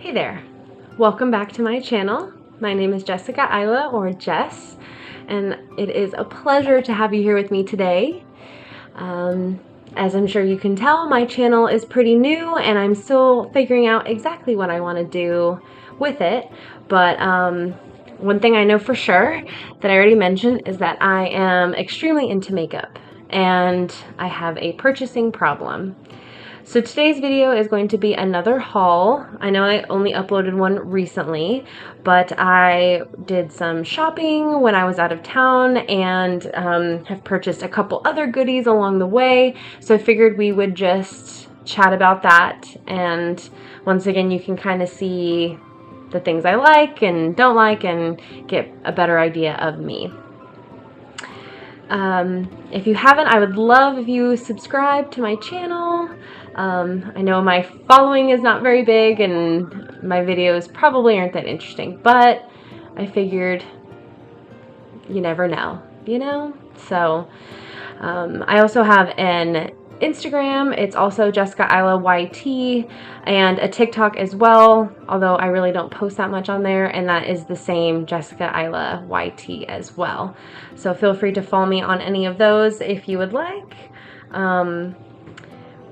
Hey there, welcome back to my channel. My name is Jessica Isla, or Jess, and it is a pleasure to have you here with me today. As I'm sure you can tell, my channel is pretty new and I'm still figuring out exactly what I want to do with it, but one thing I know for sure that I already mentioned is that I am extremely into makeup and I have a purchasing problem. So today's video is going to be another haul. I know I only uploaded one recently, but I did some shopping when I was out of town and have purchased a couple other goodies along the way. So I figured we would just chat about that. And once again, you can kind of see the things I like and don't like and get a better idea of me. If you haven't, I would love if you subscribe to my channel. I know my following is not very big and my videos probably aren't that interesting, but I figured you never know, you know? So I also have an Instagram. It's also Jessica Isla YT, and a TikTok as well, although I really don't post that much on there, and that is the same, Jessica Isla YT as well. So feel free to follow me on any of those if you would like.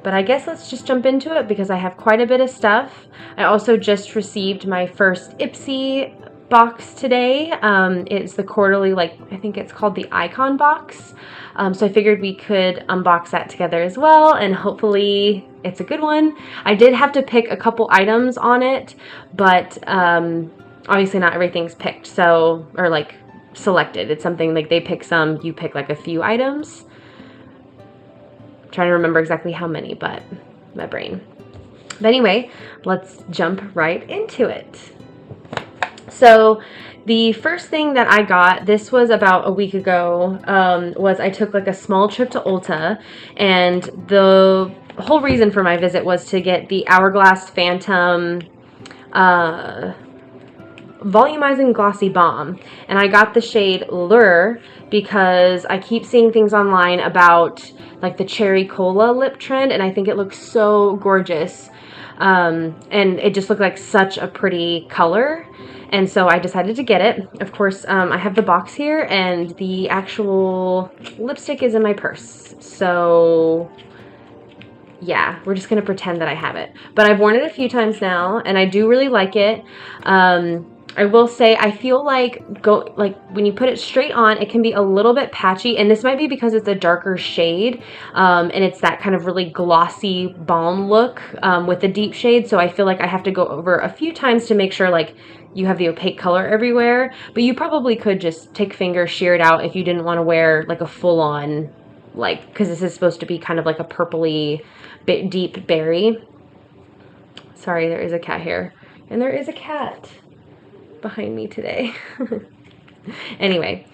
But I guess let's just jump into it because I have quite a bit of stuff. I also just received my first Ipsy box today. It's the quarterly, like, I think it's called the Icon box. So I figured we could unbox that together as well, and hopefully it's a good one. I did have to pick a couple items on it, but obviously not everything's picked, so, or like selected. It's something like they pick some, you pick like a few items. I'm trying to remember exactly how many, but my brain. But anyway, let's jump right into it. So the first thing that I got, this was about a week ago, was I took like a small trip to Ulta, and the whole reason for my visit was to get the Hourglass Phantom Volumizing Glossy Balm, and I got the shade Allure because I keep seeing things online about like the cherry cola lip trend, and I think it looks so gorgeous, and it just looked like such a pretty color. And so I decided to get it. Of course, I have the box here, and the actual lipstick is in my purse. So yeah, we're just gonna pretend that I have it. But I've worn it a few times now, and I do really like it. I will say I feel like when you put it straight on, it can be a little bit patchy, and this might be because it's a darker shade, and it's that kind of really glossy balm look with the deep shade. So I feel like I have to go over a few times to make sure like you have the opaque color everywhere. But you probably could just take fingers, shear it out if you didn't want to wear like a full-on, like, because this is supposed to be kind of like a purpley, deep berry. Sorry, there is a cat here, and there is a cat behind me today. Anyway,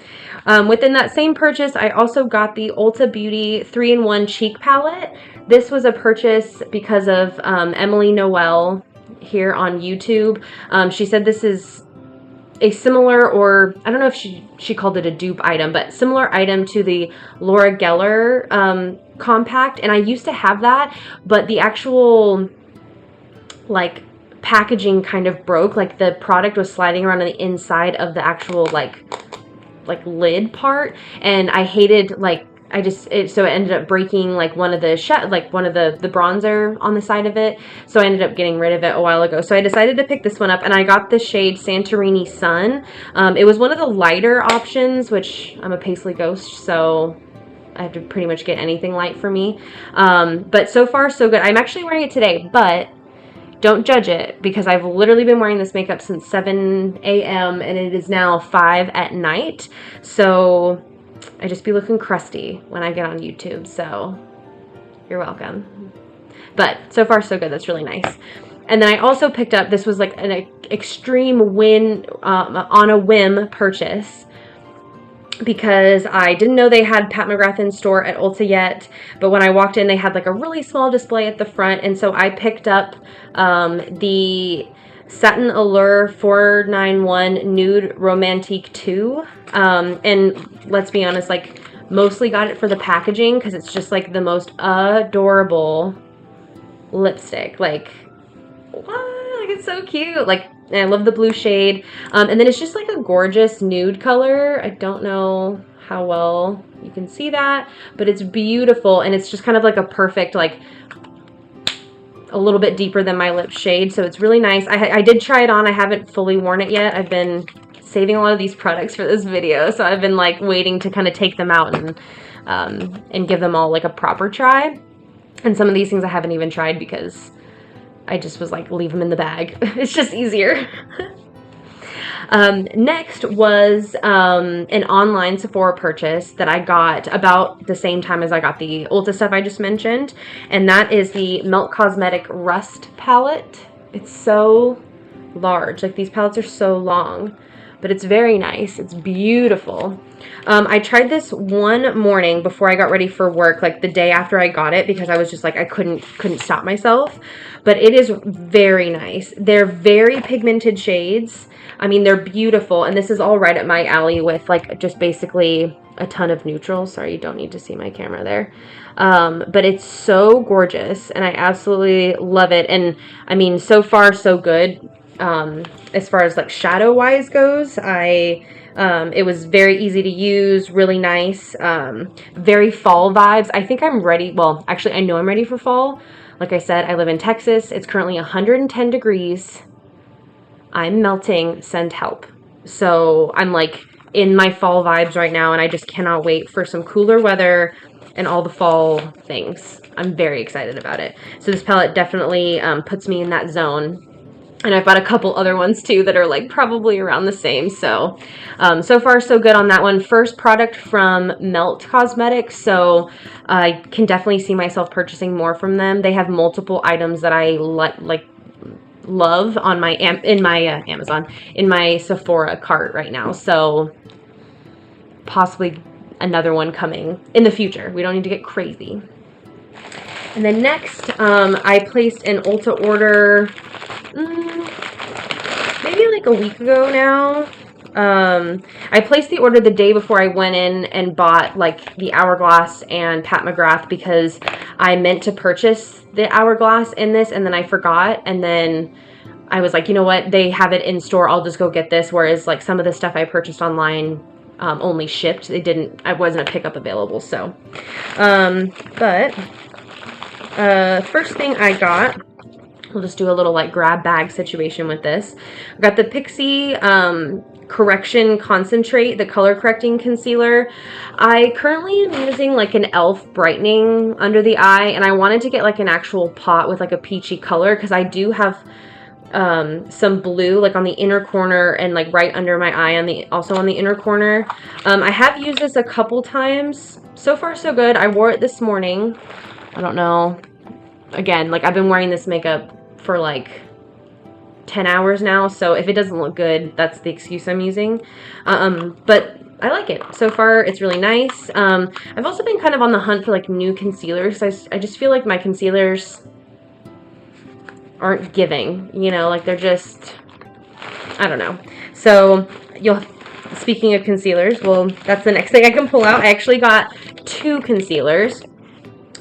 within that same purchase, I also got the Ulta Beauty 3-in-1 cheek palette. This was a purchase because of Emily Noel here on YouTube. She said this is a similar, or I don't know if she called it a dupe item, but similar item to the Laura Geller compact, and I used to have that, but the actual like packaging kind of broke. Like the product was sliding around on the inside of the actual like lid part, and I hated, like, so it ended up breaking like one of the the bronzer on the side of it. So I ended up getting rid of it a while ago. So I decided to pick this one up, and I got the shade Santorini Sun. It was one of the lighter options, which I'm a Paisley ghost, so I have to pretty much get anything light for me. But so far so good. I'm actually wearing it today, but don't judge it because I've literally been wearing this makeup since 7 a.m. and it is now 5 at night. So I just be looking crusty when I get on YouTube. So you're welcome. But so far so good. That's really nice. And then I also picked up, this was like an extreme win, on a whim purchase, because I didn't know they had Pat McGrath in store at Ulta yet, but when I walked in, they had like a really small display at the front, and so I picked up the SatinAllure 491 Nude Romantique 2, and let's be honest, like, mostly got it for the packaging because it's just like the most adorable lipstick. Like, what? like it's so cute. Like, and I love the blue shade. And then it's just like a gorgeous nude color. I don't know how well you can see that, but it's beautiful. And it's just kind of like a perfect, like a little bit deeper than my lip shade. So it's really nice. I did try it on. I haven't fully worn it yet. I've been saving a lot of these products for this video. So I've been like waiting to kind of take them out and give them all like a proper try. And some of these things I haven't even tried because I just was like, leave them in the bag. It's just easier. Next was an online Sephora purchase that I got about the same time as I got the Ulta stuff I just mentioned. And that is the Melt Cosmetic Rust palette. It's so large. Like, these palettes are so long, but it's very nice. It's beautiful. I tried this one morning before I got ready for work, like the day after I got it, because I was just like, I couldn't stop myself. But it is very nice. They're very pigmented shades. I mean, they're beautiful. And this is all right at my alley with like just basically a ton of neutrals. Sorry, you don't need to see my camera there. But it's so gorgeous and I absolutely love it. And I mean, so far so good. As far as like shadow wise goes, it was very easy to use, really nice, very fall vibes. I think I'm ready. Well, actually I know I'm ready for fall. Like I said, I live in Texas. It's currently 110 degrees. I'm melting, send help. So I'm like in my fall vibes right now and I just cannot wait for some cooler weather and all the fall things. I'm very excited about it. So this palette definitely puts me in that zone. And I've bought a couple other ones too that are like probably around the same. So, so far so good on that one. First product from Melt Cosmetics. So I can definitely see myself purchasing more from them. They have multiple items that I love on my Amazon, in my Sephora cart right now. So possibly another one coming in the future. We don't need to get crazy. And then next, I placed an Ulta order maybe like a week ago now. I placed the order the day before I went in and bought like the Hourglass and Pat McGrath because I meant to purchase the Hourglass in this and then I forgot, and then I was like, you know what, they have it in store, I'll just go get this. Whereas like some of the stuff I purchased online only shipped. I wasn't a pickup available. So first thing I got, we'll just do a little like grab bag situation with this. I got the Pixi Correction Concentrate, the color correcting concealer. I currently am using like an e.l.f. brightening under the eye, and I wanted to get like an actual pot with like a peachy color because I do have some blue like on the inner corner and like right under my eye also on the inner corner. I have used this a couple times. So far so good. I wore it this morning. I don't know. Again, like I've been wearing this makeup for like 10 hours now, so if it doesn't look good, that's the excuse I'm using. But I like it. So far, it's really nice. I've also been kind of on the hunt for like new concealers. I just feel like my concealers aren't giving, you know, like they're just, I don't know. So speaking of concealers, well, that's the next thing I can pull out. I actually got 2 concealers.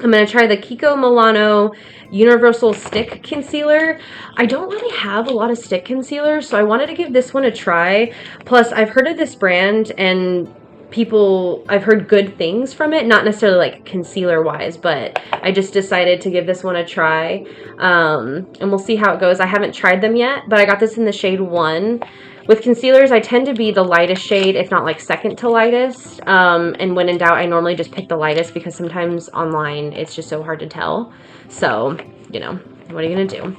I'm going to try the KIKO Milano Universal Stick Concealer. I don't really have a lot of stick concealers, so I wanted to give this one a try. Plus, I've heard of this brand, and I've heard good things from it. Not necessarily like concealer-wise, but I just decided to give this one a try. And we'll see how it goes. I haven't tried them yet, but I got this in the shade 1. With concealers, I tend to be the lightest shade, if not like second to lightest. And when in doubt, I normally just pick the lightest because sometimes online it's just so hard to tell. So, you know, what are you going to do?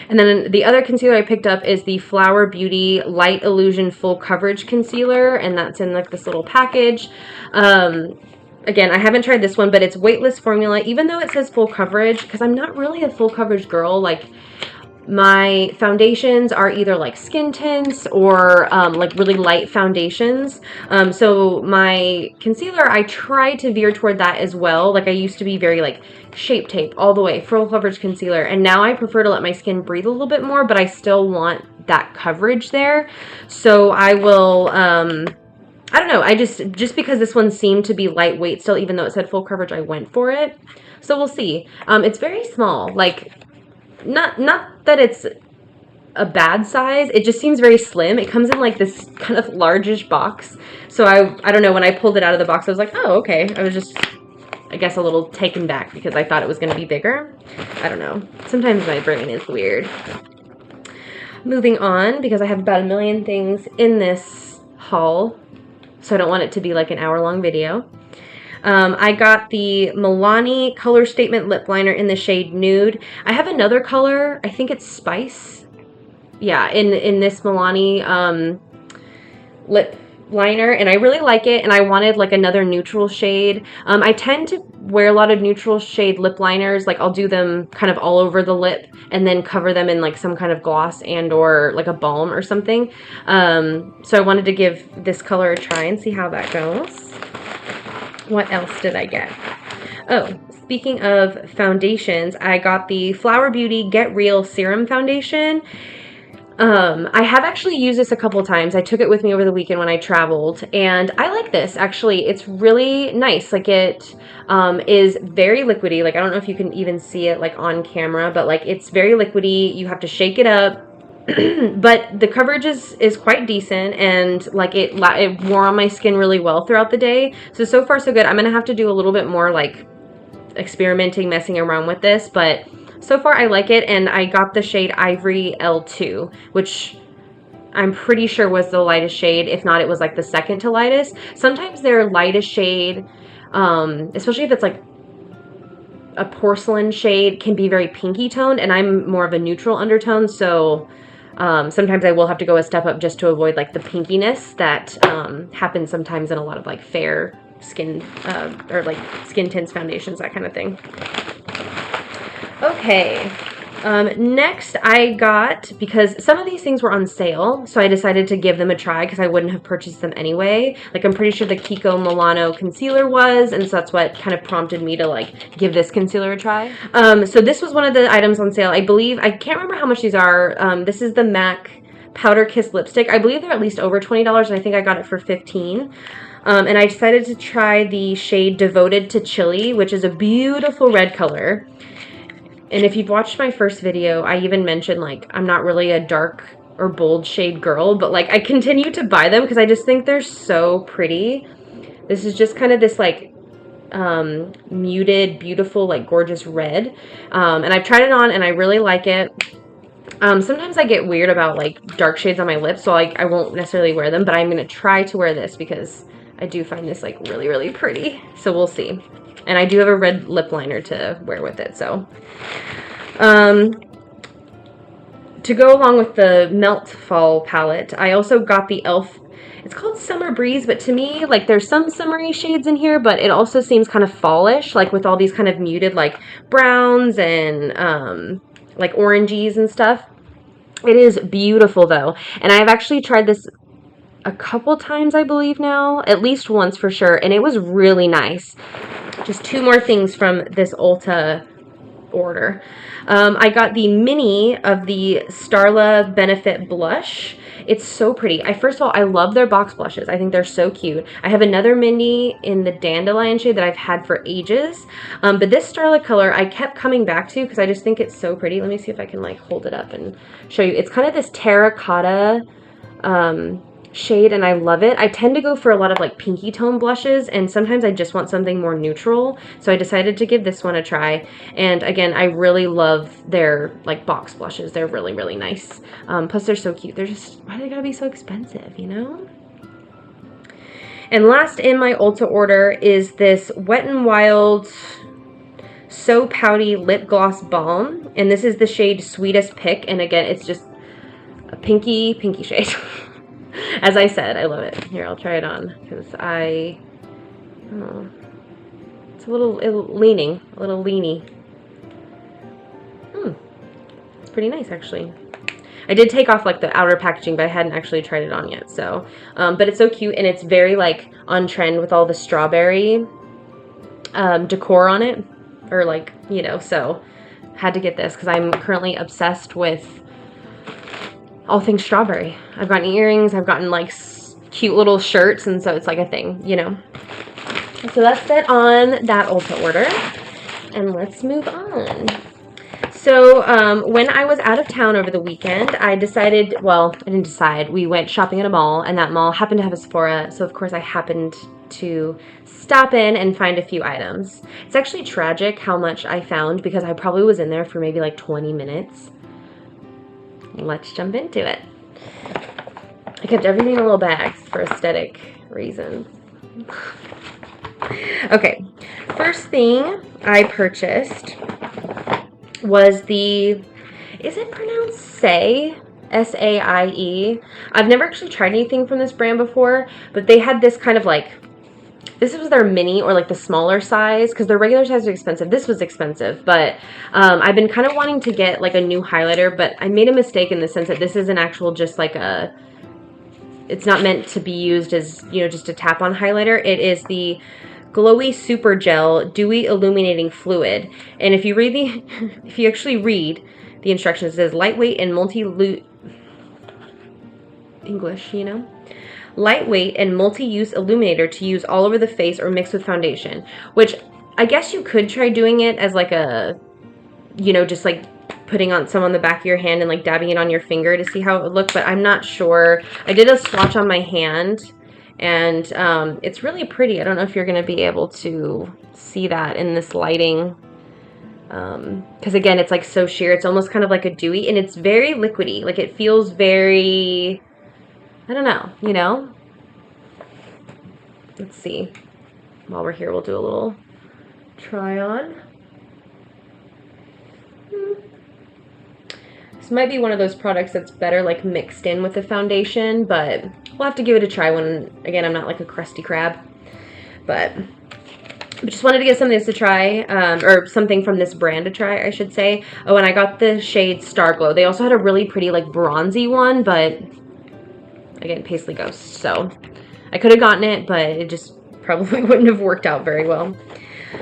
And then the other concealer I picked up is the Flower Beauty Light Illusion Full Coverage Concealer. And that's in like this little package. Again, I haven't tried this one, but it's weightless formula. Even though it says full coverage, because I'm not really a full coverage girl, like my foundations are either like skin tints or like really light foundations. So my concealer, I try to veer toward that as well. Like I used to be very like Shape Tape all the way, full coverage concealer. And now I prefer to let my skin breathe a little bit more, but I still want that coverage there. So I will, I don't know. I just because this one seemed to be lightweight still, even though it said full coverage, I went for it. So we'll see. It's very small. Like, not that it's a bad size. It just seems very slim. It comes in like this kind of largish box. So I don't know, when I pulled it out of the box, I was like, oh, okay. I was just, I guess, a little taken back because I thought it was going to be bigger. I don't know. Sometimes my brain is weird. Moving on, because I have about a million things in this haul, so I don't want it to be like an hour-long video. I got the Milani Color Statement Lip Liner in the shade Nude. I have another color, I think it's Spice. Yeah, in this Milani lip liner, and I really like it, and I wanted like another neutral shade. I tend to wear a lot of neutral shade lip liners. Like I'll do them kind of all over the lip and then cover them in like some kind of gloss and or like a balm or something. So I wanted to give this color a try and see how that goes. What else did I get? Oh, speaking of foundations, I got the Flower Beauty Get Real Serum Foundation. I have actually used this a couple times. I took it with me over the weekend when I traveled, and I like this, actually. It's really nice. Like, it is very liquidy. Like, I don't know if you can even see it, like, on camera, but, like, it's very liquidy. You have to shake it up. But the coverage is quite decent, and like it wore on my skin really well throughout the day. So far so good. I'm gonna have to do a little bit more like experimenting, messing around with this, but so far I like it. And I got the shade Ivory L2, which I'm pretty sure was the lightest shade. If not, it was like the second to lightest. Sometimes their lightest shade, especially if it's like a porcelain shade, can be very pinky toned, and I'm more of a neutral undertone, so sometimes I will have to go a step up just to avoid like the pinkiness that happens sometimes in a lot of like fair skin or like skin tints, foundations, that kind of thing. Okay, next I got, because some of these things were on sale, so I decided to give them a try because I wouldn't have purchased them anyway. Like, I'm pretty sure the KIKO Milano concealer was, and so that's what kind of prompted me to like give this concealer a try. So this was one of the items on sale. I believe, I can't remember how much these are. This is the MAC Powder Kiss lipstick. I believe they're at least over $20, and I think I got it for $15. And I decided to try the shade Devoted to Chili, which is a beautiful red color. And if you've watched my first video, I even mentioned, like, I'm not really a dark or bold shade girl, but, like, I continue to buy them because I just think they're so pretty. This is just kind of this, like, muted, beautiful, like, gorgeous red. And I've tried it on, and I really like it. Sometimes I get weird about, like, dark shades on my lips, so, like, I won't necessarily wear them, but I'm going to try to wear this because I do find this, like, really, really pretty. So we'll see. And I do have a red lip liner to wear with it, so. To go along with the Melt Fall palette, I also got the e.l.f. It's called Summer Breeze, but to me, like, there's some summery shades in here, but it also seems kind of fallish, like with all these kind of muted, like, browns and, like, oranges and stuff. It is beautiful, though. And I've actually tried this a couple times, I believe now, at least once for sure, and it was really nice. Just two more things from this Ulta order. I got the mini of the Starlaa Benefit Blush. It's so pretty. First of all, I love their box blushes. I think they're so cute. I have another mini in the Dandelion shade that I've had for ages. But this Starlaa color I kept coming back to because I just think it's so pretty. Let me see if I can like hold it up and show you. It's kind of this terracotta shade, and I love it. I tend to go for a lot of like pinky tone blushes, and sometimes I just want something more neutral, so I decided to give this one a try. And again, I really love their like box blushes. They're really, really nice. Plus they're so cute. They're just, why do they gotta be so expensive, you know? And last in my Ulta order is this Wet n Wild So Pouty Lip Gloss Balm, and this is the shade Sweetest Pick, and again, it's just a pinky shade. As I said, I love it. Here, I'll try it on because it's a little leaning, a little leany. It's pretty nice, actually. I did take off like the outer packaging, but I hadn't actually tried it on yet. So, but it's so cute, and it's very like on trend with all the strawberry decor on it, or like, you know. So, had to get this because I'm currently obsessed with all things strawberry. I've gotten earrings, I've gotten like cute little shirts, and so it's like a thing, you know. So that's it on that Ulta order, and let's move on. So when I was out of town over the weekend, I decided, well, I didn't decide. We went shopping at a mall, and that mall happened to have a Sephora. So, of course, I happened to stop in and find a few items. It's actually tragic how much I found because I probably was in there for maybe like 20 minutes. Let's jump into it. I kept everything in little bags for aesthetic reasons. Okay, first thing I purchased was the, is it pronounced Saie? S-A-I-E. I've never actually tried anything from this brand before, but they had this kind of like, this was their mini or like the smaller size, because their regular size was expensive. This was expensive, but I've been kind of wanting to get like a new highlighter, but I made a mistake in the sense that this is an actual just like a, it's not meant to be used as, you know, just a tap on highlighter. It is the Glowy Super Gel Dewy Illuminating Fluid. And if you read the, if you actually read the instructions, it says lightweight and English, you know? Lightweight and multi-use illuminator to use all over the face or mix with foundation. Which I guess you could try doing it as like a, you know, just like putting on some on the back of your hand and like dabbing it on your finger to see how it would look, but I'm not sure. I did a swatch on my hand, and it's really pretty. I don't know if you're going to be able to see that in this lighting, because again, it's like so sheer. It's almost kind of like a dewy, and it's very liquidy. Like it feels very, I don't know, you know? Let's see. While we're here, we'll do a little try on. This might be one of those products that's better like mixed in with the foundation, but we'll have to give it a try when, again, I'm not like a crusty crab. But I just wanted to get something to try, or something from this brand to try, I should say. Oh, and I got the shade Star Glow. They also had a really pretty like bronzy one, but again, Paisley Ghost. So I could have gotten it, but it just probably wouldn't have worked out very well.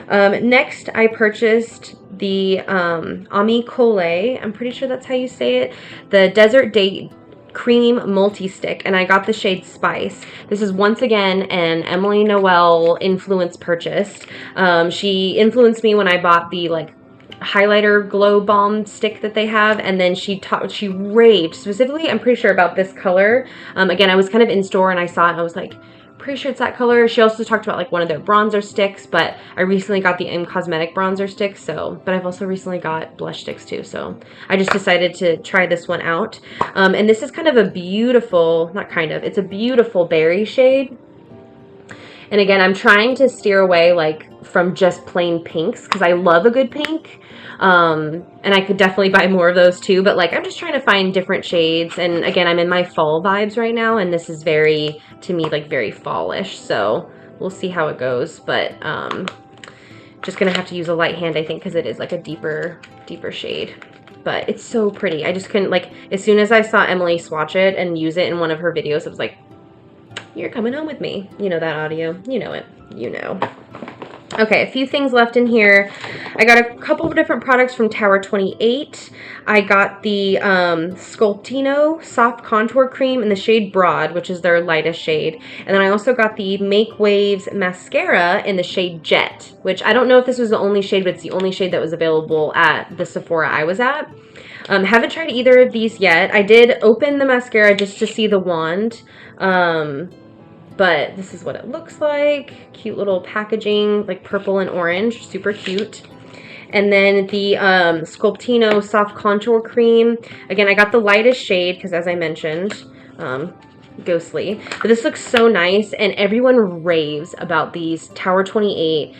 Next, I purchased the Ami Colé, I'm pretty sure that's how you say it, the Desert Date Cream Multi-Stick, and I got the shade Spice. This is once again an Emily Noel influence purchase. She influenced me when I bought the like highlighter glow balm stick that they have, and then she raved specifically, I'm pretty sure, about this color. Again, I was kind of in store and I saw it and I was like, pretty sure it's that color. She also talked about like one of their bronzer sticks, but I recently got the M Cosmetic bronzer stick, so, but I've also recently got blush sticks too, so I just decided to try this one out. And this is kind of a beautiful, not kind of, it's a beautiful berry shade. And again, I'm trying to steer away like from just plain pinks because I love a good pink. And I could definitely buy more of those too, but like I'm just trying to find different shades. And again, I'm in my fall vibes right now, and this is very, to me, like very fallish, so we'll see how it goes. But just gonna have to use a light hand, I think, because it is like a deeper shade. But it's so pretty. I just couldn't, like, as soon as I saw Emily swatch it and use it in one of her videos, I was like, you're coming home with me. You know that audio, you know it, you know. Okay, a few things left in here. I got a couple of different products from Tower 28. I got the Sculptino Soft Contour Cream in the shade Broad, which is their lightest shade. And then I also got the Make Waves Mascara in the shade Jet, which I don't know if this was the only shade, but it's the only shade that was available at the Sephora I was at. Haven't tried either of these yet. I did open the mascara just to see the wand. But this is what it looks like. Cute little packaging, like purple and orange, super cute. And then the Sculptino Soft Contour Cream. Again, I got the lightest shade because, as I mentioned, ghostly. But this looks so nice, and everyone raves about these Tower 28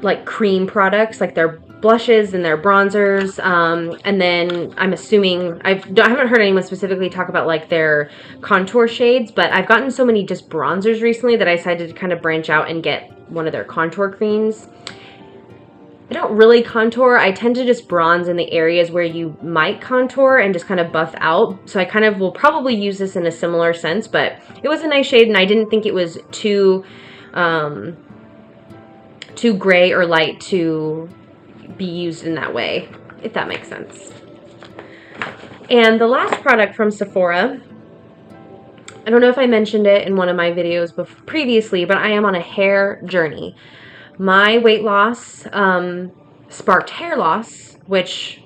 like cream products, like their blushes and their bronzers, and then I'm assuming, I haven't heard anyone specifically talk about like their contour shades, but I've gotten so many just bronzers recently that I decided to kind of branch out and get one of their contour creams. I don't really contour. I tend to just bronze in the areas where you might contour and just kind of buff out. So I kind of will probably use this in a similar sense, but it was a nice shade, and I didn't think it was too gray or light to be used in that way, if that makes sense. And the last product from Sephora, I don't know if I mentioned it in one of my videos previously, but I am on a hair journey. My weight loss sparked hair loss, which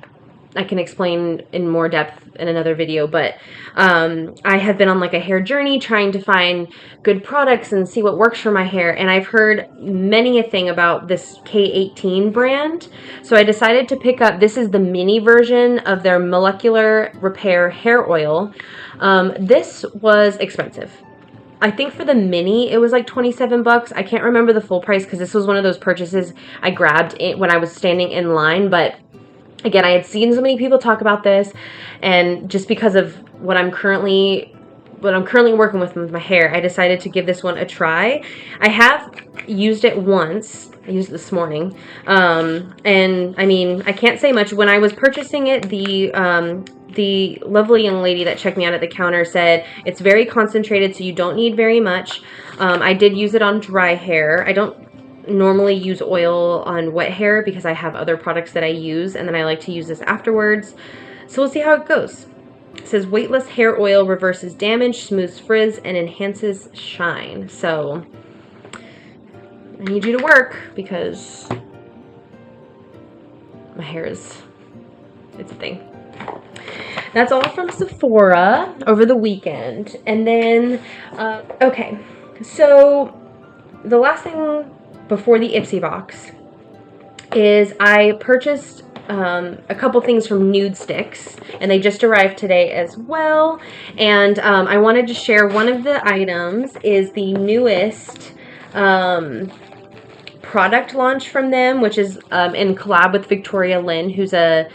I can explain in more depth in another video, but I have been on like a hair journey trying to find good products and see what works for my hair, and I've heard many a thing about this K18 brand, so I decided to pick up, this is the mini version of their Molecular Repair hair oil. This was expensive. I think for the mini, it was like 27 bucks. I can't remember the full price because this was one of those purchases I grabbed it when I was standing in line, but again, I had seen so many people talk about this, and just because of what I'm currently working with my hair, I decided to give this one a try. I have used it once. I used it this morning. And I mean, I can't say much. When I was purchasing it, the lovely young lady that checked me out at the counter said it's very concentrated, so you don't need very much. I did use it on dry hair. I don't normally use oil on wet hair because I have other products that I use, and then I like to use this afterwards. So we'll see how it goes. It says weightless hair oil reverses damage, smooths frizz, and enhances shine. So I need you to work because my hair it's a thing. That's all from Sephora over the weekend. And then, okay, so the last thing before the Ipsy box is I purchased a couple things from Nude sticks, and they just arrived today as well. And I wanted to share one of the items is the newest product launch from them, which is in collab with Victoria Lynn, who's a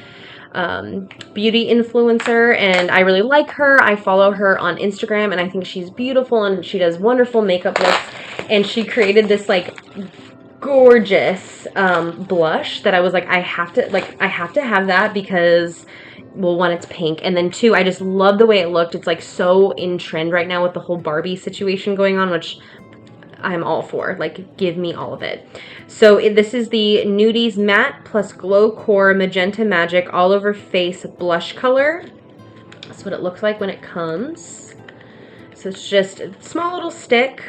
beauty influencer, and I really like her. I follow her on Instagram, and I think she's beautiful, and she does wonderful makeup looks, and she created this like gorgeous blush that I was like, I have to have that because, well, one, it's pink, and then two, I just love the way it looked. It's like so in trend right now with the whole Barbie situation going on, which I'm all for. Like, give me all of it. So this is the Nudies Matte plus Glow Core Magenta Magic All Over Face Blush Color. That's what it looks like when it comes. So it's just a small little stick.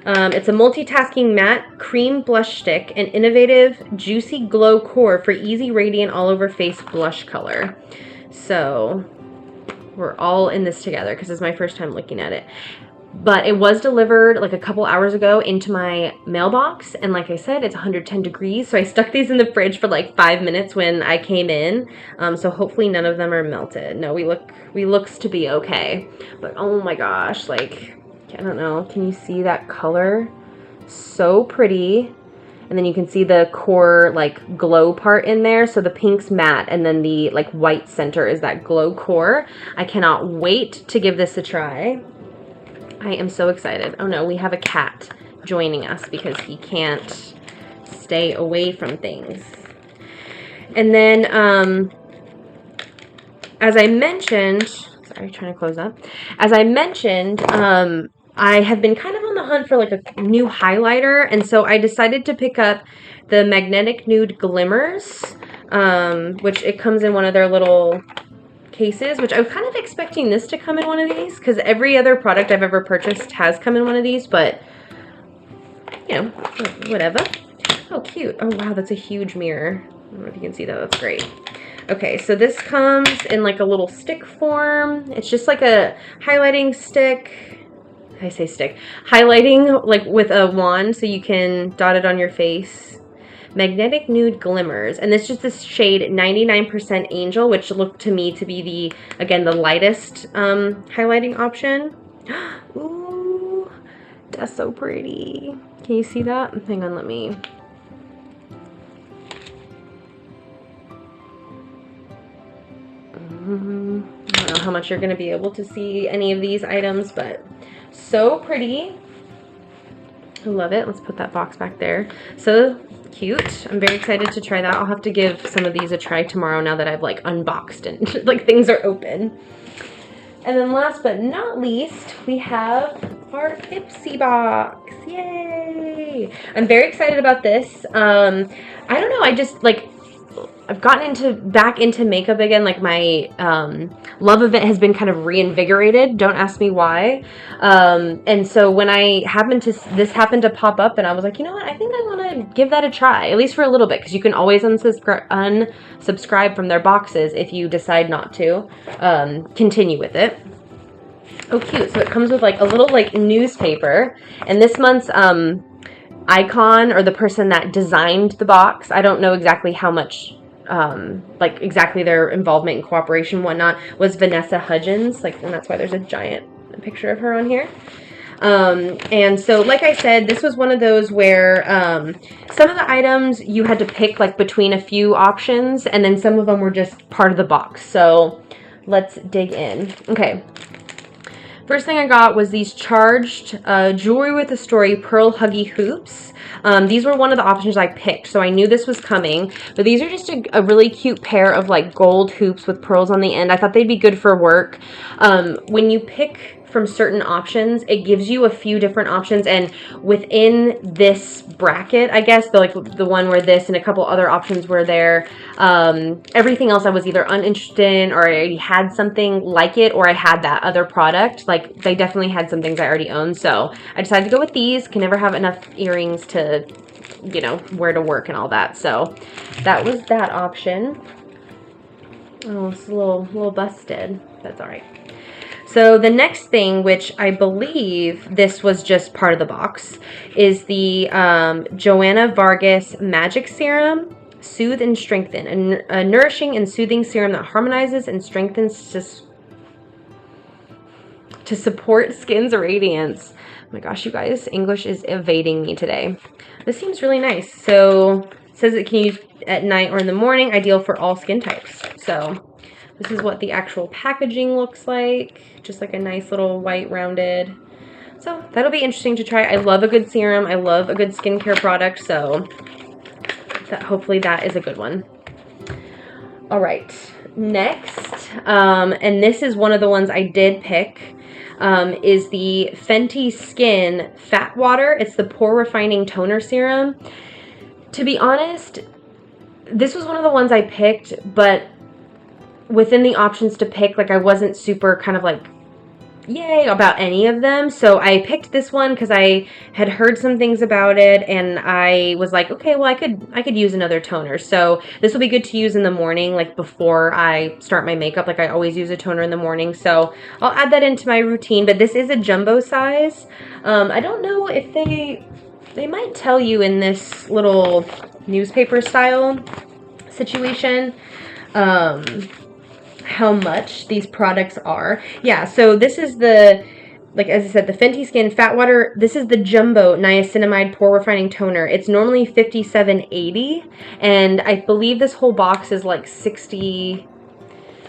It's a multitasking matte cream blush stick, an innovative juicy glow core for easy radiant all over face blush color. So we're all in this together because it's my first time looking at it. But it was delivered like a couple hours ago into my mailbox, and like I said, it's 110 degrees, so I stuck these in the fridge for like 5 minutes when I came in. So hopefully none of them are melted. No, we looks to be okay. But oh my gosh, like, I don't know, can you see that color? So pretty. And then you can see the core like glow part in there. So the pink's matte, and then the like white center is that glow core. I cannot wait to give this a try. I am so excited. Oh no, we have a cat joining us because he can't stay away from things. And then, as I mentioned, sorry, trying to close up. As I mentioned, I have been kind of on the hunt for like a new highlighter, and so I decided to pick up the Magnetic Nude Glimmers, which it comes in one of their little cases, which I was kind of expecting this to come in one of these because every other product I've ever purchased has come in one of these, but you know, whatever. Oh, cute. Oh, wow, that's a huge mirror. I don't know if you can see that. That's great. Okay, so this comes in like a little stick form. It's just like a highlighting stick. I say stick. Highlighting like with a wand so you can dot it on your face. Magnetic Nude Glimmers, and it's just this shade 99% Angel, which looked to me to be the, again, the lightest highlighting option. Ooh, that's so pretty. Can you see that? Hang on, let me. I don't know how much you're going to be able to see any of these items, but so pretty. I love it. Let's put that box back there. So cute. I'm very excited to try that. I'll have to give some of these a try tomorrow now that I've like unboxed and like things are open. And then last but not least, we have our Ipsy box. Yay! I'm very excited about this. I don't know, I just like, I've gotten back into makeup again. Like my love of it has been kind of reinvigorated. Don't ask me why. And so when this happened to pop up, and I was like, you know what? I think I want to give that a try, at least for a little bit, because you can always unsubscribe from their boxes if you decide not to continue with it. Oh, cute. So it comes with like a little like newspaper, and this month's icon, or the person that designed the box, I don't know exactly how much like exactly their involvement and cooperation and whatnot, was Vanessa Hudgens, like, and that's why there's a giant picture of her on here. And so like I said, this was one of those where some of the items you had to pick like between a few options, and then some of them were just part of the box. So let's dig in. Okay. First thing I got was these charged Jewelry with a Story Pearl Huggy Hoops. These were one of the options I picked, so I knew this was coming. But these are just a really cute pair of like gold hoops with pearls on the end. I thought they'd be good for work. When you pick from certain options, it gives you a few different options, and within this bracket, I guess, the one where this and a couple other options were there, everything else I was either uninterested in, or I already had something like it, or I had that other product. Like, they definitely had some things I already owned, so I decided to go with these. Can never have enough earrings to, you know, wear to work and all that, so that was that option. Oh, it's a little busted. That's all right. So the next thing, which I believe this was just part of the box, is the Joanna Vargas Magic Serum, Soothe and Strengthen, a nourishing and soothing serum that harmonizes and strengthens to support skin's radiance. Oh my gosh, you guys, English is evading me today. This seems really nice. So it says it can use at night or in the morning, ideal for all skin types. So this is what the actual packaging looks like. Just like a nice little white rounded. So that'll be interesting to try. I love a good serum. I love a good skincare product. So hopefully that is a good one. All right. Next, and this is one of the ones I did pick, is the Fenty Skin Fat Water. It's the Pore Refining Toner Serum. To be honest, this was one of the ones I picked, but within the options to pick, like, I wasn't super kind of like yay about any of them. So I picked this one because I had heard some things about it, and I was like, okay, well, I could use another toner. So this will be good to use in the morning, like before I start my makeup. Like, I always use a toner in the morning, so I'll add that into my routine. But this is a jumbo size. I don't know if they might tell you in this little newspaper style situation how much these products are. Yeah, so this is the, like, as I said, the Fenty Skin Fat Water. This is the jumbo niacinamide pore refining toner. It's normally $57.80, and I believe this whole box is like 60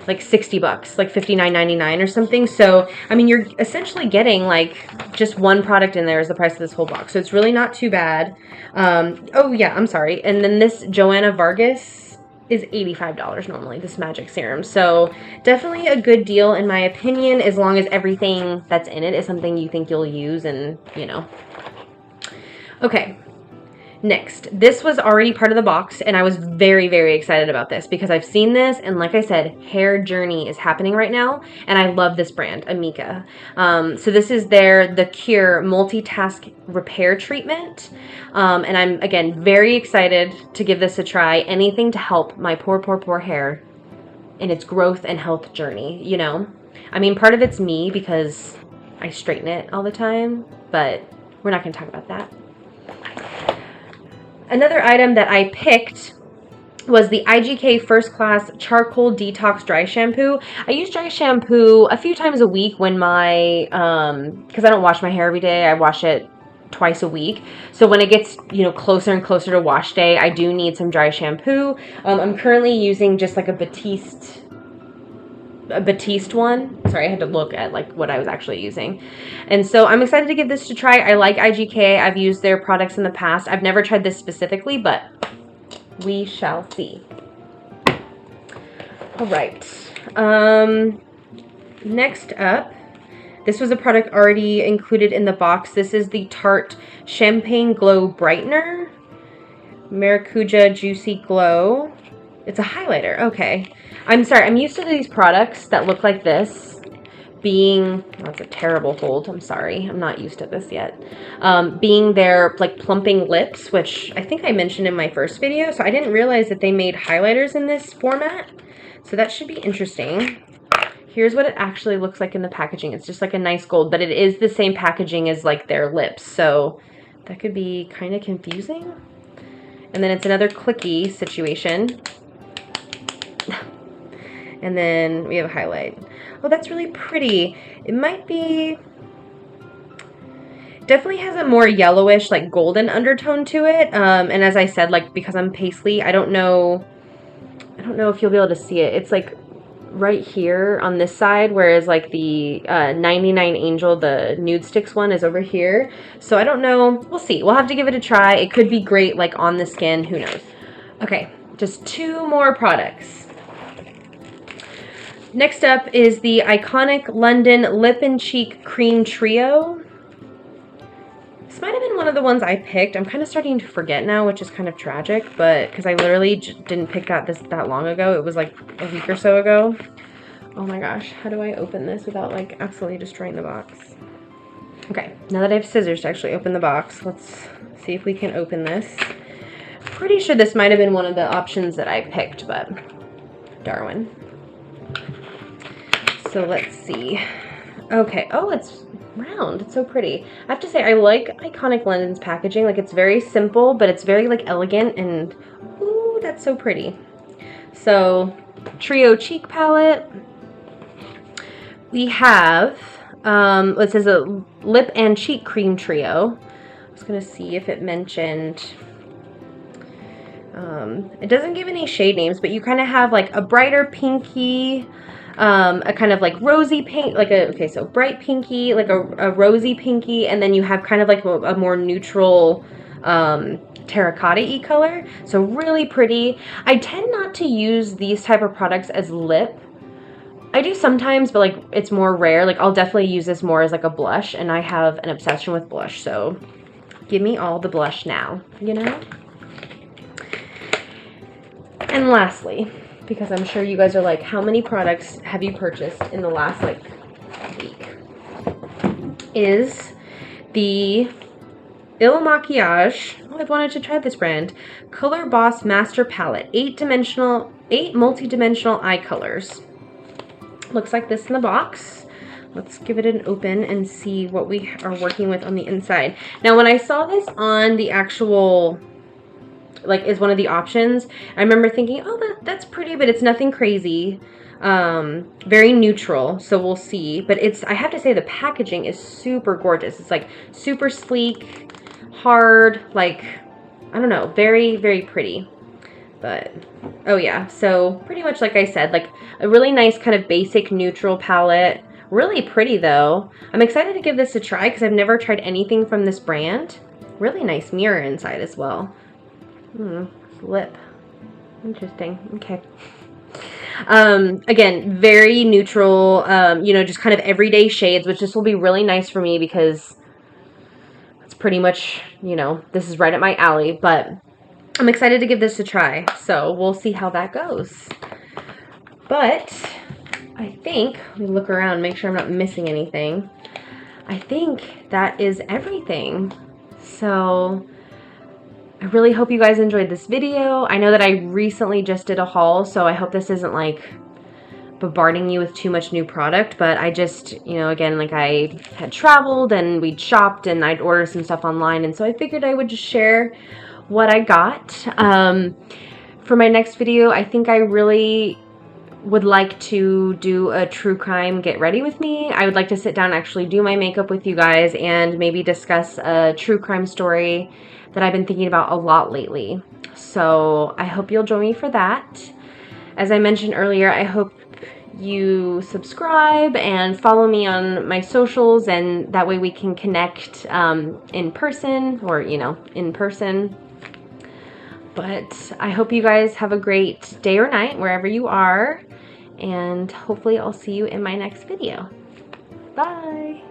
bucks, like $59.99 or something. So I mean, you're essentially getting like just one product in there is the price of this whole box, so it's really not too bad. Oh yeah, I'm sorry. And then this Joanna Vargas is $85 normally, this magic serum. So definitely a good deal in my opinion, as long as everything that's in it is something you think you'll use, and you know. Okay, next, this was already part of the box, and I was very, very excited about this because I've seen this, and like I said, Hair Journey is happening right now, and I love this brand, Amika. So this is their The Cure Multitask Repair Treatment, and I'm, again, very excited to give this a try. Anything to help my poor hair in its growth and health journey, you know? I mean, part of it's me because I straighten it all the time, but we're not going to talk about that. Another item that I picked was the IGK First Class Charcoal Detox Dry Shampoo. I use dry shampoo a few times a week when my, because I don't wash my hair every day. I wash it twice a week. So when it gets, you know, closer and closer to wash day, I do need some dry shampoo. I'm currently using just like a Batiste one. Sorry, I had to look at like what I was actually using. And so I'm excited to give this a try. I like IGK. I've used their products in the past. I've never tried this specifically, but we shall see. All right. Next up, this was a product already included in the box. This is the Tarte Champagne Glow Brightener, Maracuja Juicy Glow. It's a highlighter. Okay. I'm sorry. I'm used to these products that look like this being, that's a terrible hold. I'm sorry. I'm not used to this yet. Being their like plumping lips, which I think I mentioned in my first video. So I didn't realize that they made highlighters in this format. So that should be interesting. Here's what it actually looks like in the packaging. It's just like a nice gold, but it is the same packaging as like their lips. So that could be kind of confusing. And then it's another clicky situation. And then we have a highlight. Oh, that's really pretty. It might be, definitely has a more yellowish, like golden undertone to it. And as I said, like because I'm paisley, I don't know if you'll be able to see it. It's like right here on this side, whereas like the 99 Angel, the Nude Sticks one, is over here. So I don't know. We'll see. We'll have to give it a try. It could be great like on the skin. Who knows? Okay, just 2 more products. Next up is the Iconic London Lip and Cheek Cream Trio. This might have been one of the ones I picked. I'm kind of starting to forget now, which is kind of tragic, but because I literally didn't pick this that long ago. It was like a week or so ago. Oh my gosh, how do I open this without like absolutely destroying the box? Okay, now that I have scissors to actually open the box, let's see if we can open this. Pretty sure this might have been one of the options that I picked, but Darwin. So let's see. Okay. Oh, it's round. It's so pretty. I have to say, I like Iconic London's packaging. Like, it's very simple, but it's very, like, elegant, and ooh, that's so pretty. So, Trio Cheek Palette. We have, it says a Lip and Cheek Cream Trio. I was going to see if it mentioned, it doesn't give any shade names, but you kind of have, like, a brighter pinky, a kind of like rosy pink, like a, okay, so bright pinky, like a rosy pinky, and then you have kind of like a more neutral terracotta-y color. So really pretty. I tend not to use these type of products as lip. I do sometimes, but like it's more rare. Like I'll definitely use this more as like a blush, and I have an obsession with blush, so give me all the blush now, you know? And lastly, because I'm sure you guys are like, how many products have you purchased in the last like week? Is the Il Makiage. Oh, I've wanted to try this brand. Color Boss Master Palette. 8 multi-dimensional eye colors. Looks like this in the box. Let's give it an open and see what we are working with on the inside. Now, when I saw this on the actual, like, is one of the options, I remember thinking, oh, that's pretty, but it's nothing crazy. Very neutral, so we'll see. But it's, I have to say, the packaging is super gorgeous. It's like super sleek, hard, like, I don't know, very, very pretty. But, oh yeah, so pretty much like I said, like a really nice kind of basic neutral palette. Really pretty though. I'm excited to give this a try because I've never tried anything from this brand. Really nice mirror inside as well. Lip. Interesting. Okay. Again, very neutral, you know, just kind of everyday shades, which this will be really nice for me because it's pretty much, you know, this is right up my alley, but I'm excited to give this a try. So we'll see how that goes. But I think, let me look around, make sure I'm not missing anything. I think that is everything. So I really hope you guys enjoyed this video. I know that I recently just did a haul, so I hope this isn't like bombarding you with too much new product, but I just, you know, again, like I had traveled and we'd shopped and I'd ordered some stuff online, and so I figured I would just share what I got. For my next video, I think I really would like to do a true crime get ready with me. I would like to sit down and actually do my makeup with you guys and maybe discuss a true crime story that I've been thinking about a lot lately. So I hope you'll join me for that. As I mentioned earlier, I hope you subscribe and follow me on my socials, and that way we can connect in person, or, you know, in person. But I hope you guys have a great day or night wherever you are, and hopefully I'll see you in my next video. Bye!